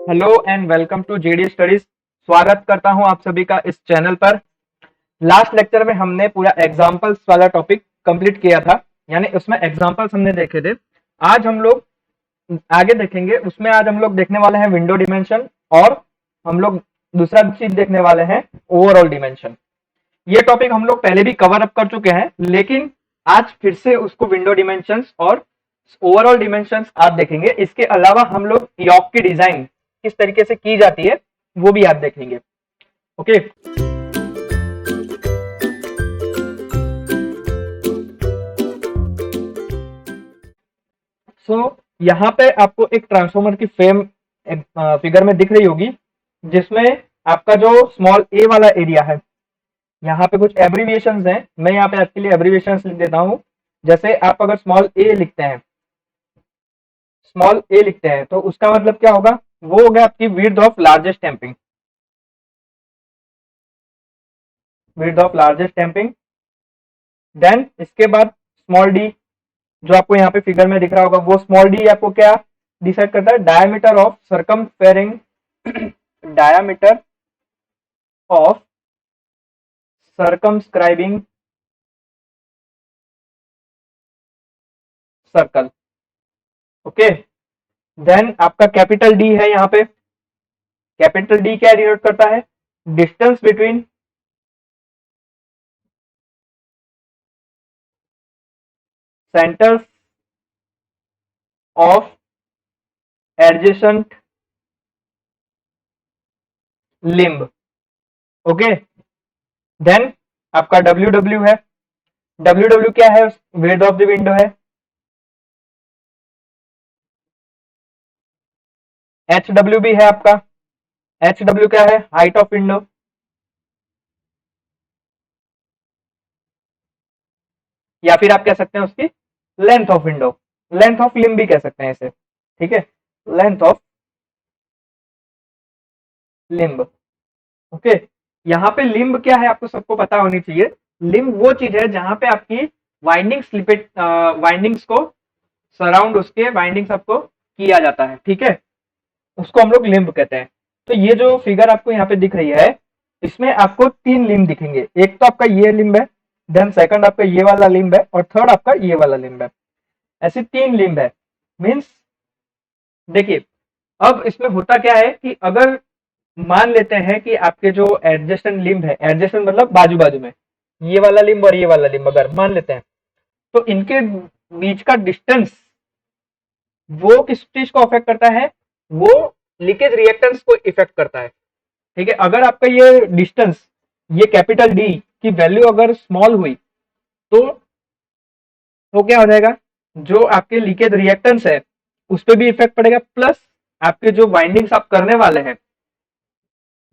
Hello and welcome to JD studies. स्वागत करता हूं आप सभी का इस चैनल पर। लास्ट लेक्चर में हमने पूरा एग्जांपल्स वाला टॉपिक कंप्लीट किया था, यानी उसमें एग्जांपल्स हमने देखे थे। आज हम लोग आगे देखेंगे, उसमें आज हम लोग देखने वाले हैं विंडो डिमेंशन, और हम लोग दूसरा चीज देखने वाले हैं ओवरऑल डिमेंशन। ये टॉपिक हम लोग पहले भी कवर अप कर चुके हैं, लेकिन आज फिर से उसको विंडो डिमेंशंस और ओवरऑल डिमेंशंस आप देखेंगे। इसके अलावा हम लोग यॉक की डिजाइन किस तरीके से की जाती है वो भी आप देखेंगे। ओके, सो यहाँ पे आपको एक ट्रांसफॉर्मर की फ्रेम फिगर में दिख रही होगी, जिसमें आपका जो स्मॉल ए वाला एरिया है, यहाँ पे कुछ एब्रीविएशंस हैं। मैं यहाँ पे आपके लिए एब्रीविएशंस लिख देता हूँ। जैसे आप अगर स्मॉल ए लिखते हैं तो उसका मतलब क्या होगा, वो हो गया आपकी width of largest damping, width of largest damping. Then इसके बाद स्मॉल डी, जो आपको यहाँ पे फिगर में दिख रहा होगा, वो स्मॉल डी आपको क्या डिसाइड करता है, diameter of circumferring diameter of circumscribing circle. Okay, then आपका कैपिटल डी है यहाँ पे। कैपिटल डी क्या डिनोट करता है, distance between centres of adjacent limb. Okay, then आपका डब्ल्यू डब्ल्यू है। डब्ल्यू डब्ल्यू क्या है, विड्थ ऑफ द विंडो है। एच डब्ल्यू भी है आपका। एच डब्ल्यू क्या है, हाइट ऑफ विंडो। या फिर आप कह सकते हैं उसकी length of window, length of limb भी कह सकते हैं इसे। ठीक है, लेंथ ऑफ लिम्ब। ओके, यहाँ पे लिम्ब क्या है आपको सबको पता होनी चाहिए। लिम्ब वो चीज है जहां पे आपकी वाइंडिंग्स को सराउंड, उसके वाइंडिंग्स आपको किया जाता है। ठीक है, उसको हम लोग लिम्ब कहते हैं। तो ये जो फिगर आपको यहाँ पे दिख रही है, इसमें आपको तीन लिम्ब दिखेंगे। एक तो आपका ये लिम्ब है, देन सेकंड आपका ये वाला लिम्ब है, और थर्ड आपका ये वाला लिम्ब है। ऐसे तीन लिम्ब है। मीन्स देखिए, अब इसमें होता क्या है कि अगर मान लेते हैं कि आपके जो एडजेसेंट लिम्ब है, एडजेसेंट मतलब बाजू बाजू में, ये वाला लिम्ब और ये वाला लिम्ब अगर मान लेते हैं, तो इनके बीच का डिस्टेंस वो किस चीज को अफेक्ट करता है, वो लीकेज रिएक्टेंस को इफेक्ट करता है। ठीक है, अगर आपका ये डिस्टेंस, ये कैपिटल डी की वैल्यू अगर स्मॉल हुई, तो क्या हो जाएगा, जो आपके लीकेज रिएक्टेंस है उस पर भी इफेक्ट पड़ेगा, प्लस आपके जो वाइंडिंग्स आप करने वाले हैं,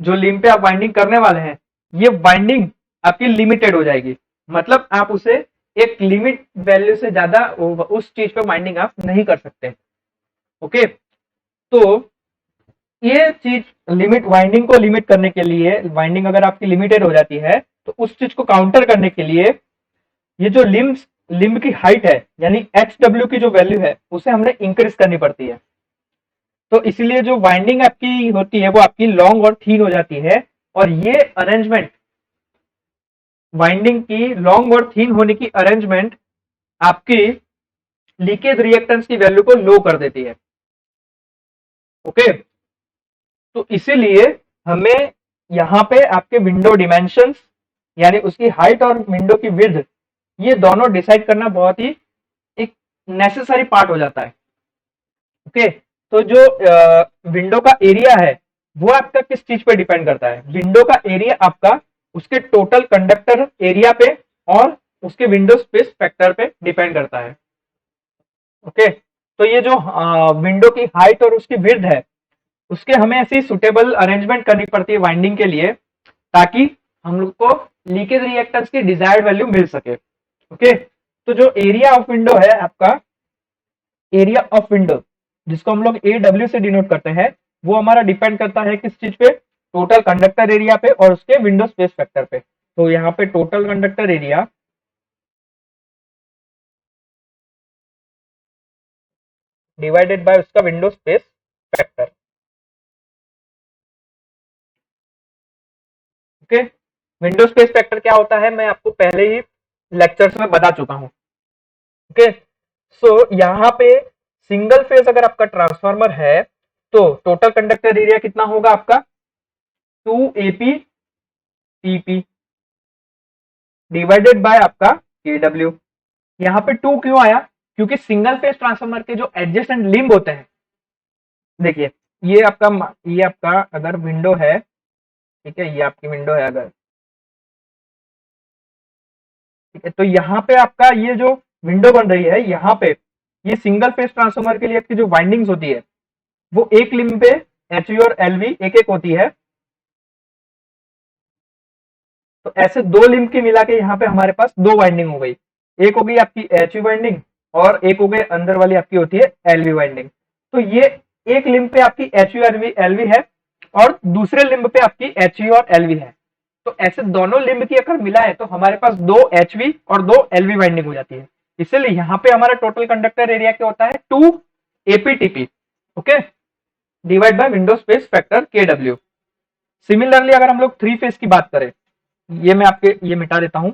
जो लिम पे आप वाइंडिंग करने वाले हैं, ये वाइंडिंग आपकी लिमिटेड हो जाएगी। मतलब आप उसे एक लिमिट वैल्यू से ज्यादा उस चीज पे वाइंडिंग आप नहीं कर सकते। ओके, तो ये चीज लिमिट, वाइंडिंग को लिमिट करने के लिए, वाइंडिंग अगर आपकी लिमिटेड हो जाती है, तो उस चीज को काउंटर करने के लिए ये जो लिम्ब की हाइट है, यानी एच डब्ल्यू की जो वैल्यू है, उसे हमने इंक्रीज करनी पड़ती है। तो इसलिए जो वाइंडिंग आपकी होती है वो आपकी लॉन्ग और थीन हो जाती है। और ये अरेंजमेंट, वाइंडिंग की लॉन्ग और थीन होने की अरेंजमेंट आपकी लीकेज रिएक्टेंस की वैल्यू को लो कर देती है। ओके, तो इसीलिए हमें यहाँ पे आपके विंडो डिमेंशंस, यानी उसकी हाइट और विंडो की विड्थ, ये दोनों डिसाइड करना बहुत ही एक नेसेसरी पार्ट हो जाता है। ओके, तो जो विंडो का एरिया है वो आपका किस चीज पे डिपेंड करता है, विंडो का एरिया आपका उसके टोटल कंडक्टर एरिया पे और उसके विंडो स्पेस फैक्टर पे डिपेंड करता है। ओके, तो ये जो विंडो की हाइट और उसकी विड्थ है, उसके हमें ऐसी सुटेबल अरेंजमेंट करनी पड़ती है वाइंडिंग के लिए, ताकि हम लोग को लीकेज रिएक्टेंस की डिजायर्ड वैल्यू मिल सके। ओके, तो जो एरिया ऑफ विंडो है आपका, एरिया ऑफ विंडो जिसको हम लोग ए डब्ल्यू से डिनोट करते हैं, वो हमारा डिपेंड करता है किस चीज पे, टोटल कंडक्टर एरिया पे और उसके विंडो स्पेस फैक्टर पे। तो यहाँ पे total conductor area divided by उसका window space factor. Okay, window space factor क्या होता है मैं आपको पहले ही लेक्चर्स में बता चुका हूं। ओके, सो यहाँ पे सिंगल फेज अगर आपका ट्रांसफार्मर है तो टोटल कंडक्टर एरिया कितना होगा आपका 2 AP TP डिवाइडेड बाय आपका KW। यहाँ पे 2 क्यों आया, क्योंकि सिंगल फेज ट्रांसफार्मर के जो एडजेसेंट लिंब होते हैं, देखिए ये आपका अगर विंडो है, ठीक है, ये आपकी विंडो है अगर, ठीक है, तो यहाँ पे आपका ये जो विंडो बन रही है, यहाँ पे ये सिंगल फेज ट्रांसफार्मर के लिए आपकी जो वाइंडिंग्स होती है वो एक लिंब पे HV और LV एक एक होती है। तो ऐसे दो लिंब की मिला के यहाँ पे हमारे पास दो वाइंडिंग हो गई, एक हो गई आपकी HV वाइंडिंग और एक हो गई अंदर वाली आपकी होती है LV वाइंडिंग। तो ये एक लिंब पे आपकी HV और LV है और दूसरे लिंब पे आपकी HV और LV है। तो ऐसे दोनों लिंब की अगर मिला है तो हमारे पास दो HV और दो LV वाइंडिंग हो जाती है। इसलिए यहाँ पे हमारा टोटल कंडक्टर एरिया क्या होता है 2 APTP, okay, divide by window space factor KW। Similarly अगर हम लोग थ्री फेज की बात करें, ये मैं आपके ये मिटा देता हूं।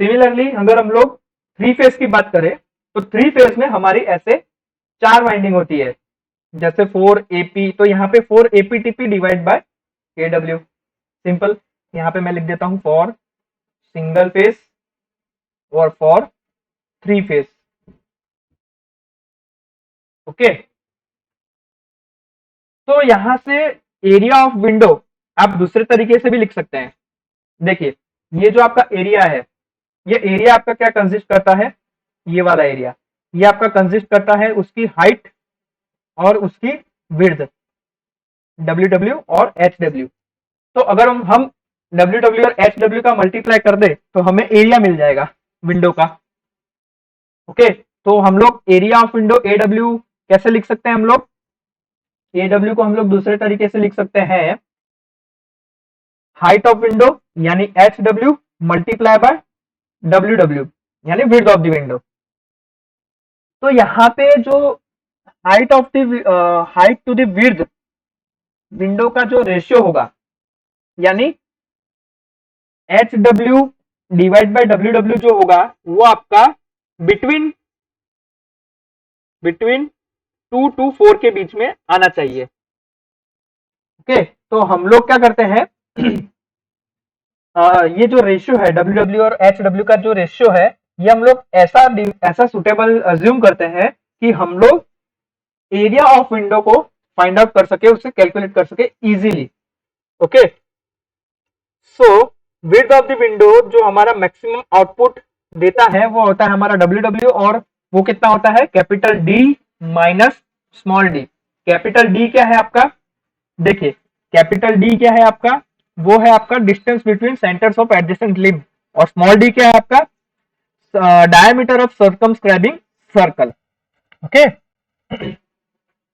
सिमिलरली अगर हम लोग थ्री फेज की बात करें तो थ्री फेज में हमारी ऐसे चार वाइंडिंग होती है, जैसे 4 AP, तो यहाँ पे 4 APTP divide by KW। Simple, यहाँ पे मैं लिख देता हूं फॉर सिंगल फेज और फॉर थ्री फेज, ओके। तो यहां से एरिया ऑफ विंडो आप दूसरे तरीके से भी लिख सकते हैं। देखिए, ये जो आपका एरिया है, ये एरिया आपका क्या कंसिस्ट करता है, ये वाला एरिया, ये आपका कंसिस्ट करता है उसकी हाइट और उसकी विड्थ, डब्ल्यू और HW। तो अगर हम डब्ल्यू और HW का मल्टीप्लाई कर दे तो हमें एरिया मिल जाएगा विंडो का, ओके। तो हम लोग एरिया ऑफ विंडो AW कैसे लिख सकते हैं, हम लोग AW को हम लोग दूसरे तरीके से लिख सकते हैं हाइट ऑफ विंडो यानी HW मल्टीप्लाई बाय WW यानी विड्थ ऑफ द विंडो। तो यहाँ पे जो height to the width window का जो रेशियो होगा, यानी HW डिवाइड बाय WW जो होगा वो आपका बिटवीन बिटवीन 2 to 4 के बीच में आना चाहिए, ओके। तो हम लोग क्या करते हैं ये जो रेशियो है WW और HW का जो रेशियो है, ये हम लोग ऐसा सुटेबल अज्यूम करते हैं कि हम लोग एरिया ऑफ विंडो को फाइंड आउट कर सके, उसे कैलकुलेट कर सके easily, okay. So width of the window जो हमारा मैक्सिमम आउटपुट देता है वो होता है हमारा WW, और वो कितना होता है capital D minus small d। Capital D क्या है आपका, देखिए कैपिटल D क्या है आपका, वो है आपका distance between centres of adjacent limb, और स्मॉल d क्या है आपका diameter of circumscribing circle, okay.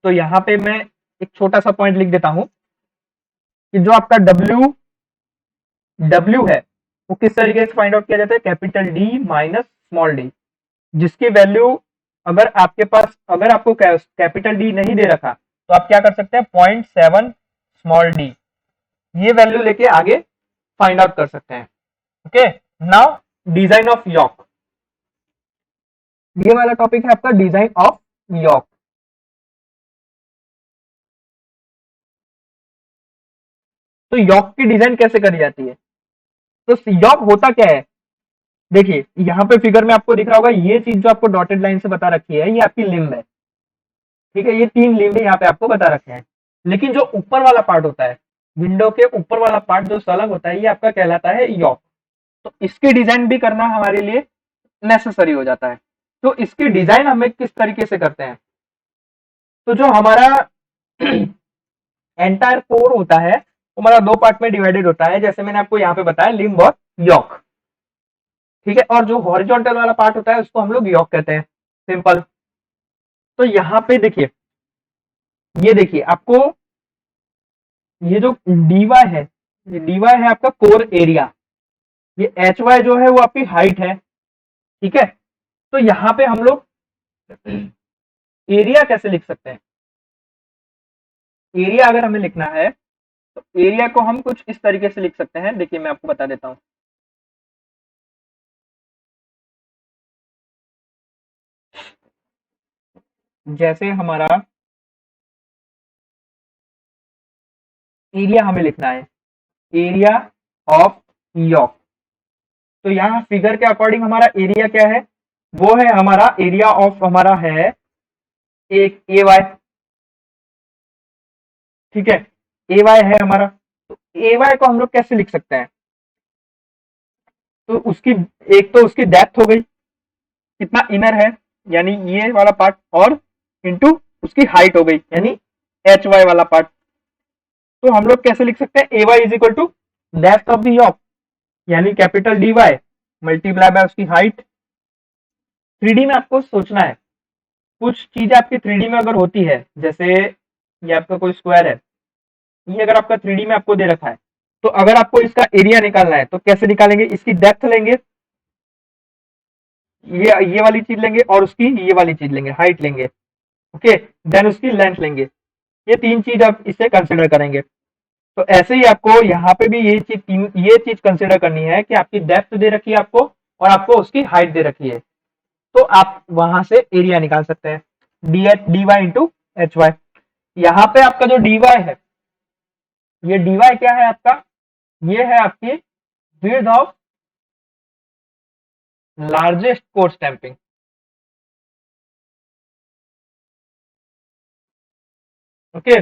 तो यहाँ पे मैं एक छोटा सा पॉइंट लिख देता हूं कि जो आपका W है वो किस तरीके से फाइंड आउट किया जाता है, capital D minus small d, जिसकी वैल्यू अगर आपको कैपिटल D नहीं दे रखा तो आप क्या कर सकते हैं 0.7 स्मॉल d, ये वैल्यू लेके आगे फाइंड आउट कर सकते हैं, okay. Now design of York, ये वाला टॉपिक है आपका डिजाइन ऑफ यॉक। तो यॉक की डिजाइन कैसे करी जाती है, तो यॉक होता क्या है, देखिए यहाँ पे फिगर में आपको दिख रहा होगा, ये चीज जो आपको डॉटेड लाइन से बता रखी है ये आपकी लिम्ब है, ठीक है, ये तीन लिम्ब यहाँ पे आपको बता रखे हैं। लेकिन जो ऊपर वाला पार्ट होता है, विंडो के ऊपर वाला पार्ट जो सलग होता है, ये आपका कहलाता है यॉक। तो इसकी डिजाइन भी करना हमारे लिए नेसेसरी हो जाता है। तो इसकी डिजाइन हमें किस तरीके से करते हैं, तो जो हमारा एंटायर कोर होता है वो हमारा दो पार्ट में डिवाइडेड होता है, जैसे मैंने आपको यहाँ पे बताया लिम्ब और यॉक, ठीक है। और जो हॉरिजॉन्टल वाला पार्ट होता है उसको हम लोग यॉक कहते हैं, सिंपल। तो यहाँ पे देखिए, ये देखिए आपको ये जो डीवाई है, ये डीवाई है आपका कोर एरिया, ये एच वाई जो है वो आपकी हाइट है, ठीक है। तो यहाँ पे हम लोग एरिया कैसे लिख सकते हैं? एरिया अगर हमें लिखना है तो एरिया को हम कुछ इस तरीके से लिख सकते हैं। देखिए मैं आपको बता देता हूं। जैसे हमारा एरिया हमें लिखना है, एरिया ऑफ यॉर्क। तो यहाँ फिगर के अकॉर्डिंग हमारा एरिया क्या है? वो है हमारा एरिया ऑफ हमारा है एक ए वाई। ठीक है, ए वाई है हमारा। तो ए वाई को हम लोग कैसे लिख सकते हैं? तो उसकी एक तो उसकी डेप्थ हो गई, कितना इनर है यानी ये वाला पार्ट, और इनटू उसकी हाइट हो गई यानी एच वाई वाला पार्ट। तो हम लोग कैसे लिख सकते हैं? A Y is equal to depth of the yoke यानी capital D Y multiply by उसकी हाइट। 3D में आपको सोचना है, कुछ चीजें आपकी 3D में अगर होती है, जैसे ये आपका कोई स्क्वायर है, ये अगर आपका 3D में आपको दे रखा है, तो अगर आपको इसका एरिया निकालना है तो कैसे निकालेंगे? इसकी डेप्थ लेंगे, ये वाली चीज लेंगे, और उसकी ये वाली चीज लेंगे, हाइट लेंगे। ओके, देन उसकी लेंथ लेंगे। ये तीन चीज आप इसे कंसिडर करेंगे। तो ऐसे ही आपको यहाँ पे भी ये चीज कंसिडर करनी है कि आपकी डेप्थ दे रखी है आपको, और आपको उसकी हाइट दे रखी है। तो आप वहां से एरिया निकाल सकते हैं, D Y into H Y. यहाँ पे आपका जो डी वाई है, ये डी वाई क्या है आपका? ये है आपकी width of largest core stamping. Okay,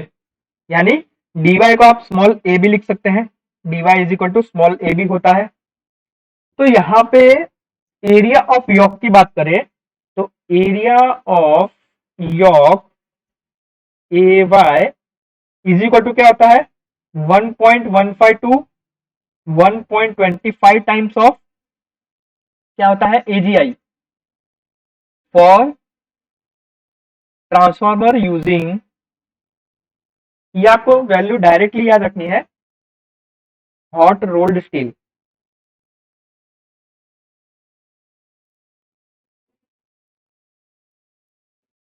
यानी डी वाई को आप स्मॉल ए भी लिख सकते हैं, D Y is equal to small A भी होता है। तो यहाँ पे एरिया ऑफ यॉर्क की बात करें तो area of yoke A Y is equal to क्या होता है? 1.15 टू 1.25 टाइम्स ऑफ क्या होता है? एजीआई फॉर ट्रांसफार्मर यूजिंग, ये आपको वैल्यू डायरेक्टली याद रखनी है, हॉट रोल्ड स्टील।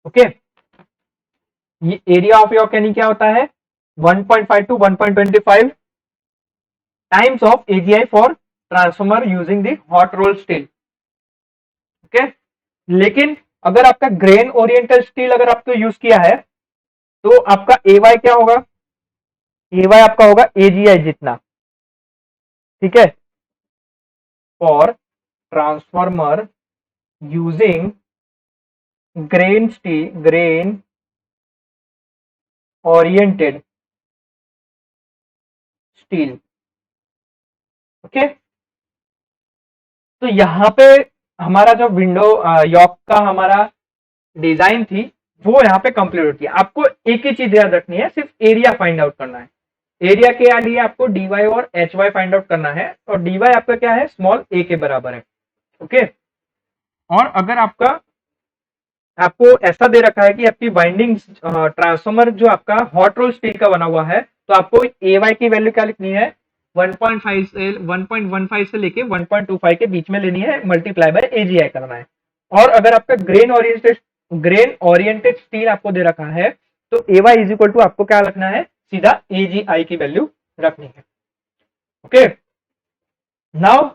ओके, ये एरिया ऑफ यॉर्क यानी क्या होता है? 1.5 to 1.25 times of AGI for transformer using the hot rolled steel. Okay, लेकिन अगर आपका ग्रेन ओरिएंटेड स्टील अगर आपको यूज किया है तो आपका ए वाई क्या होगा? ए वाई आपका होगा एजीआई जितना। ठीक है, for transformer using grain oriented steel. Okay, तो यहाँ पे हमारा जो विंडो यॉक का हमारा डिजाइन थी वो यहाँ पे कंप्लीट होती है। आपको एक ही चीज याद रखनी है, सिर्फ एरिया फाइंड आउट करना है। एरिया के लिए आपको डी वाई और एच वाई फाइंड आउट करना है, और डी वाई आपका क्या है? स्मॉल ए के बराबर है। ओके, और अगर आपको ऐसा दे रखा है कि आपकी वाइंडिंग ट्रांसफार्मर जो आपका हॉट रोल स्टील का बना हुआ है, तो आपको ए वाई की वैल्यू क्या लिखनी है? 1.15 से लेके 1.25 के बीच में लेनी है, मल्टीप्लाई बाय एजीआई करना है। और अगर आपका ग्रेन ओरिएंटेड स्टील आपको दे रखा है तो ए वाई इज इक्वल टू आपको क्या रखना है? सीधा एजीआई की वैल्यू रखनी है। ओके, नाउ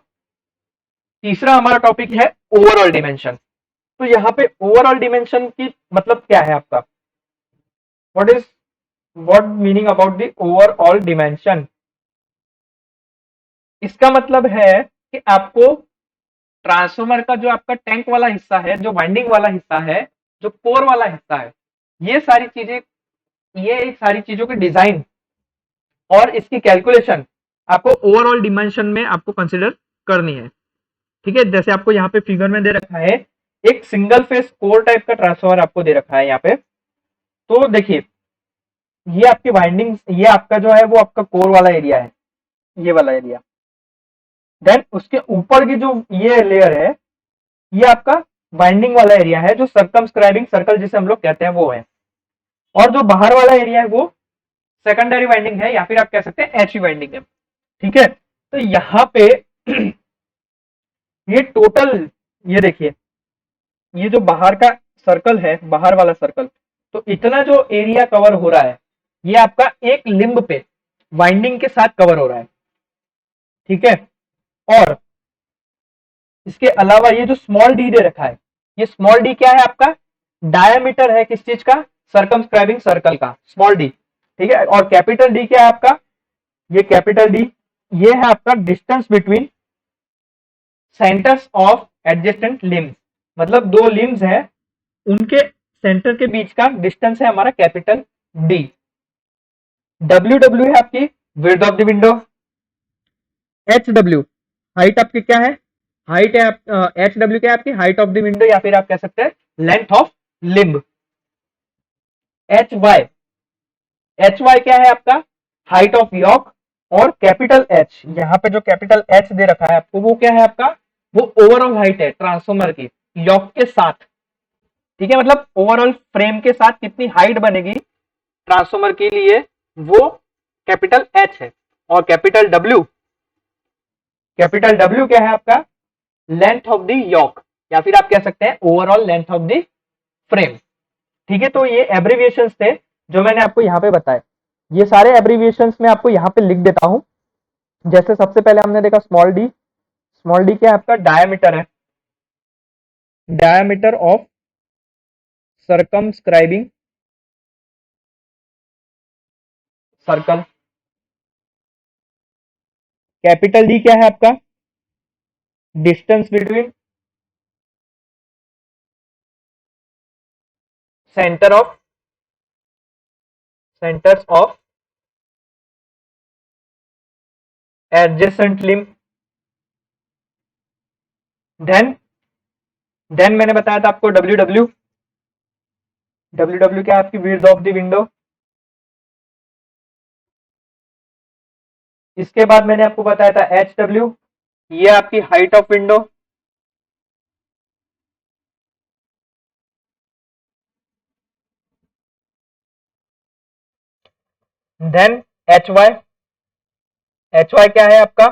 तीसरा हमारा टॉपिक है ओवरऑल डिमेंशन। तो यहाँ पे ओवरऑल डिमेंशन की मतलब क्या है आपका? What meaning about the overall dimension? इसका मतलब है कि आपको ट्रांसफार्मर का जो आपका टैंक वाला हिस्सा है, जो वाइंडिंग वाला हिस्सा है, जो कोर वाला हिस्सा है, ये सारी चीजें, ये सारी चीजों की डिजाइन और इसकी कैलकुलेशन आपको ओवरऑल डिमेंशन में आपको कंसिडर करनी है। ठीक है, जैसे आपको यहाँ पे फिगर में दे रखा है, एक सिंगल फेस कोर टाइप का ट्रांसफार्मर आपको दे रखा है यहाँ पे। तो देखिए, ये आपकी वाइंडिंग, ये आपका जो है वो आपका कोर वाला एरिया है, ये वाला एरिया। देन उसके ऊपर की जो ये लेयर है, ये आपका वाइंडिंग वाला एरिया है, जो सर्कमस्क्राइबिंग सर्कल जिसे हम लोग कहते हैं वो है। और जो बाहर वाला एरिया है वो सेकेंडरी वाइंडिंग है, या फिर आप कह सकते हैं एचवी वाइंडिंग है। ठीक है, तो यहाँ पे ये टोटल, ये देखिए, ये जो बाहर का सर्कल है, बाहर वाला सर्कल, तो इतना जो एरिया कवर हो रहा है ये आपका एक लिंब पे वाइंडिंग के साथ कवर हो रहा है, ठीक है। और इसके अलावा ये जो स्मॉल डी दे रखा है, ये स्मॉल डी क्या है आपका, डायमीटर है किस चीज का, सर्कमस्क्राइबिंग सर्कल का, स्मॉल डी, ठीक है। और कैपिटल डी क्या है आपका, ये कैपिटल डी, ये है आपका distance between centres of adjacent limbs, मतलब दो लिम्स है उनके सेंटर के बीच का डिस्टेंस है हमारा कैपिटल डी। डब्ल्यू डब्ल्यू है आपकी width of the window, H W height आपकी क्या है, हाइट है एच डब्ल्यू क्या है आपकी हाइट ऑफ द विंडो, या फिर आप कह सकते हैं length of limb. H Y क्या है आपका, हाइट ऑफ यॉक। और कैपिटल एच, यहाँ पे जो कैपिटल एच दे रखा है आपको वो क्या है आपका, वो ओवरऑल हाइट है ट्रांसफॉर्मर की यॉक के साथ, ठीक है। मतलब ओवरऑल फ्रेम के साथ कितनी हाइट बनेगी ट्रांसफॉर्मर के लिए, वो कैपिटल एच है। और कैपिटल डब्ल्यू क्या है आपका, लेंथ ऑफ द यॉक, या फिर आप कह सकते हैं overall length of the frame, ठीक है। तो ये एब्रिविएशंस थे जो मैंने आपको यहाँ पे बताए, ये सारे एब्रिविएशंस मैं आपको यहाँ पे लिख देता हूँ। जैसे सबसे पहले हमने देखा स्मॉल डी, स्मॉल डी क्या है आपका, डायमीटर है, diameter of circumscribing circle. Capital D क्या है आपका, distance between centres of adjacent limb. Then मैंने बताया था आपको डब्ल्यू डब्ल्यू, डब्ल्यू डब्ल्यू क्या है आपकी विड्थ ऑफ द विंडो। इसके बाद मैंने आपको बताया था एच डब्ल्यू, ये आपकी height of window. Then H Y, H Y क्या है आपका,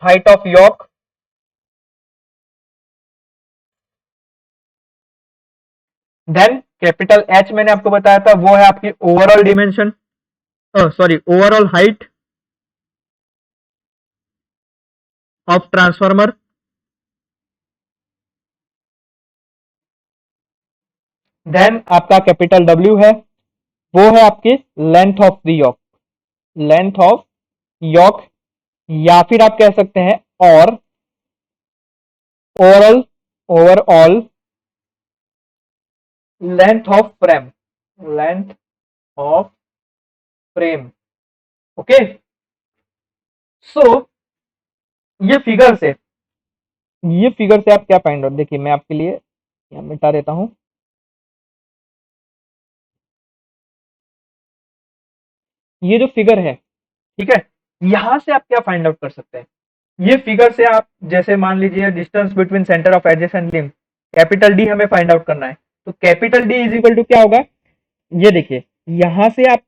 height of yoke. Then capital H मैंने आपको बताया था वो है आपकी overall dimension, sorry overall height of transformer. Then आपका कैपिटल डब्ल्यू है, वो है आपकी length of the yoke, length of yoke, या फिर आप कह सकते हैं और overall overall length of frame, length of frame, okay. So ये फिगर से आप क्या फाइंड आउट, देखिए मैं आपके लिए यहाँ मिटा देता हूं। ये जो फिगर है, ठीक है, यहां से आप क्या फाइंड आउट कर सकते हैं, ये फिगर से आप जैसे मान लीजिए distance between centre of adjacent limb, capital D हमें फाइंड आउट करना है, तो capital D is equal to क्या होगा, ये देखिए यहां से आप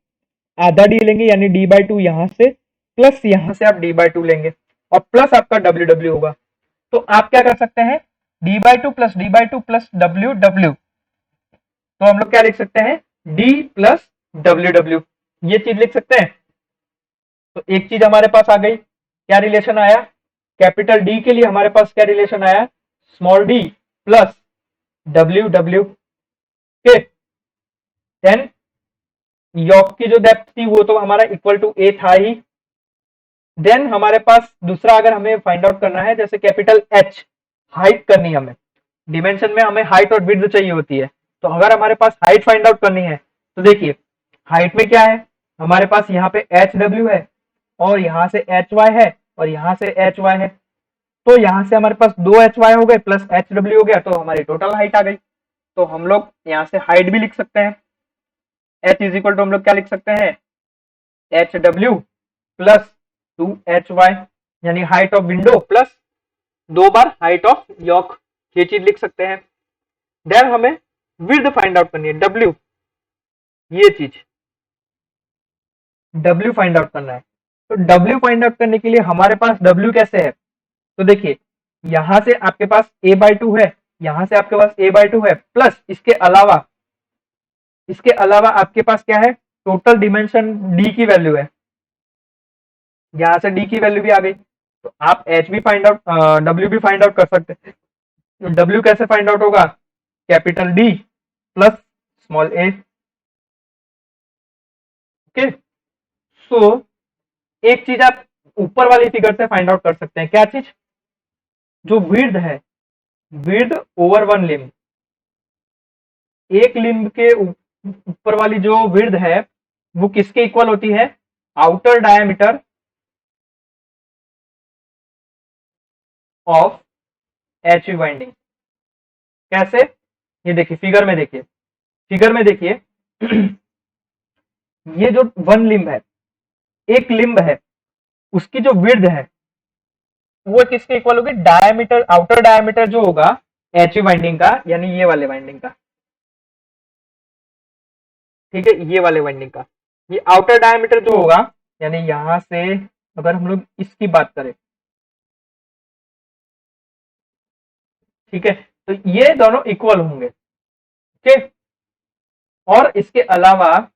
आधा डी लेंगे यानी डी बाई टू, यहां से प्लस यहां से आप डी बाई टू लेंगे और प्लस आपका डब्ल्यू डब्ल्यू होगा। तो आप क्या कर सकते हैं, D by two plus W W, तो हम लोग क्या लिख सकते हैं, डी प्लस डब्ल्यू डब्ल्यू, ये चीज लिख सकते हैं। तो एक चीज हमारे पास आ गई, क्या रिलेशन आया, कैपिटल डी के लिए हमारे पास क्या रिलेशन आया, small D plus W W के। देन यॉक की जो डेप्थ थी वो तो हमारा इक्वल टू ए था ही। देन हमारे पास दूसरा अगर हमें फाइंड आउट करना है, जैसे कैपिटल एच, हाइट करनी है हमें, डिमेंशन में हमें हाइट और विड्थ चाहिए होती है, तो अगर हमारे पास हाइट फाइंड आउट करनी है तो देखिए हाइट में क्या है, हमारे पास यहाँ पे एच डब्ल्यू है और यहाँ से एच वाई है और यहाँ से एच वाई है, तो यहाँ से हमारे पास दो एच वाई हो गए प्लस एच डब्ल्यू हो गया, तो हमारी टोटल हाइट आ गई। तो हम लोग यहाँ से हाइट भी लिख सकते हैं, एच इज इक्वल टू हम लोग क्या लिख सकते हैं, H W plus two H Y, यानी हाइट ऑफ विंडो प्लस दो बार हाइट ऑफ यॉक, ये चीज लिख सकते हैं। देन हमें विड्थ फाइंड आउट करनी है, डब्ल्यू, ये चीज डब्ल्यू फाइंड आउट करना है। तो डब्ल्यू फाइंड आउट करने के लिए हमारे पास डब्ल्यू कैसे है, तो देखिए यहां से आपके पास ए बाई टू है यहां से आपके पास a/2 है, प्लस इसके अलावा आपके पास क्या है, टोटल डिमेंशन d की वैल्यू है, यहां से d की वैल्यू भी आ गई। तो आप h भी फाइंड आउट, w भी फाइंड आउट कर सकते हैं। तो w कैसे फाइंड आउट होगा, capital D plus small a। Okay, so एक चीज आप ऊपर वाली फिगर से फाइंड आउट कर सकते हैं, क्या चीज, जो विड्थ है, विड्थ ओवर वन लिम्ब, एक लिम्ब के ऊपर वाली जो विड्थ है वो किसके इक्वल होती है, outer diameter of H winding. कैसे, ये देखिए फिगर में देखिए ये जो वन लिम्ब है, एक लिम्ब है, उसकी जो विड्थ है वो किसके इक्वल होगी, डायमीटर, आउटर डायमीटर जो होगा एच वाइंडिंग का, यानी ये वाले वाइंडिंग का, ठीक है, ये वाले वाइंडिंग का, ये आउटर डायमीटर जो होगा, यानी यहां से अगर हम लोग इसकी बात करें, ठीक है, तो ये दोनों इक्वल होंगे। ओके, और इसके अलावा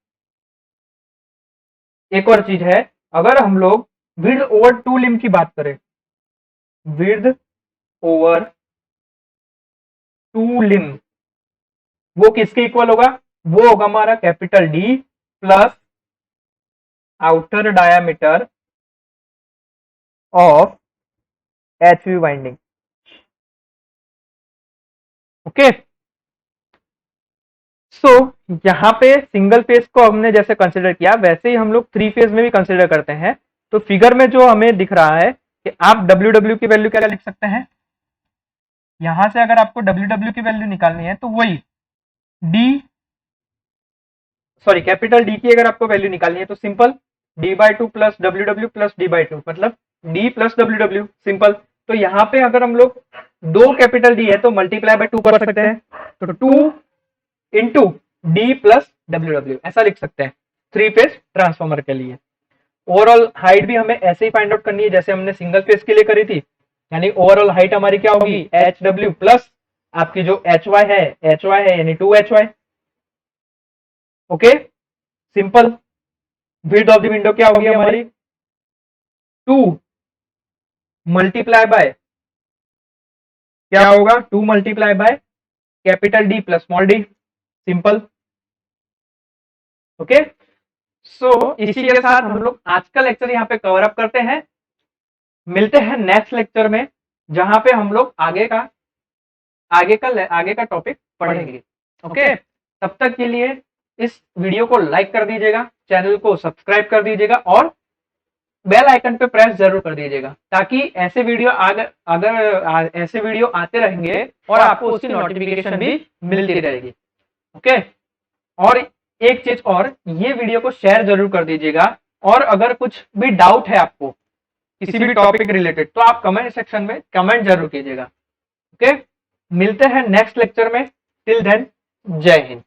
एक और चीज है, अगर हम लोग विड्थ ओवर टू लिम्ब की बात करें, विड्थ ओवर टू लिम्ब, वो किसके इक्वल होगा, वो होगा हमारा capital D plus outer diameter of H V winding. Okay, so यहाँ पे सिंगल फेज को हमने जैसे कंसिडर किया, वैसे ही हम लोग थ्री फेज में भी कंसिडर करते हैं। तो फिगर में जो हमें दिख रहा है कि आप डब्ल्यू की वैल्यू क्या लिख सकते हैं, यहां से अगर आपको डब्ल्यू की वैल्यू निकालनी है तो वही डी, सॉरी कैपिटल डी की अगर आपको वैल्यू निकालनी है तो simple d/2 plus W plus d/2, मतलब d प्लस डब्ल्यू, सिंपल। तो यहाँ पे अगर हम लोग दो कैपिटल डी है तो मल्टीप्लाई बाय 2 कर सकते हैं, तो 2 इंटू डी प्लस डब्ल्यू ऐसा लिख सकते हैं थ्री फेज ट्रांसफॉर्मर के लिए। ओवरऑल हाइट भी हमें ऐसे ही फाइंड आउट करनी है जैसे हमने सिंगल फेज के लिए करी थी, यानी ओवरऑल हाइट हमारी क्या होगी, एच डब्ल्यू प्लस आपकी जो एच वाई है यानी 2hy। Okay, simple. Width of the window क्या होगी हमारी, 2 मल्टीप्लाई बाय, क्या होगा, 2 multiply by capital D plus small D, simple. Okay, so इसी के साथ हम लोग आज का लेक्चर यहाँ पे कवर अप करते हैं। मिलते हैं नेक्स्ट लेक्चर में जहां पे हम लोग आगे का टॉपिक पढ़ेंगे। ओके, तब तक के लिए इस वीडियो को लाइक कर दीजिएगा, चैनल को सब्सक्राइब कर दीजिएगा और बेल आइकन पे प्रेस जरूर कर दीजिएगा, ताकि ऐसे वीडियो अगर ऐसे वीडियो आते रहेंगे और आपको उसकी नोटिफिकेशन भी मिलती रहेगी। ओके, और एक चीज और, ये वीडियो को शेयर जरूर कर दीजिएगा, और अगर कुछ भी डाउट है आपको किसी भी टॉपिक रिलेटेड तो आप कमेंट सेक्शन में कमेंट जरूर कीजिएगा। ओके, मिलते हैं नेक्स्ट लेक्चर में, टिल देन जय हिंद।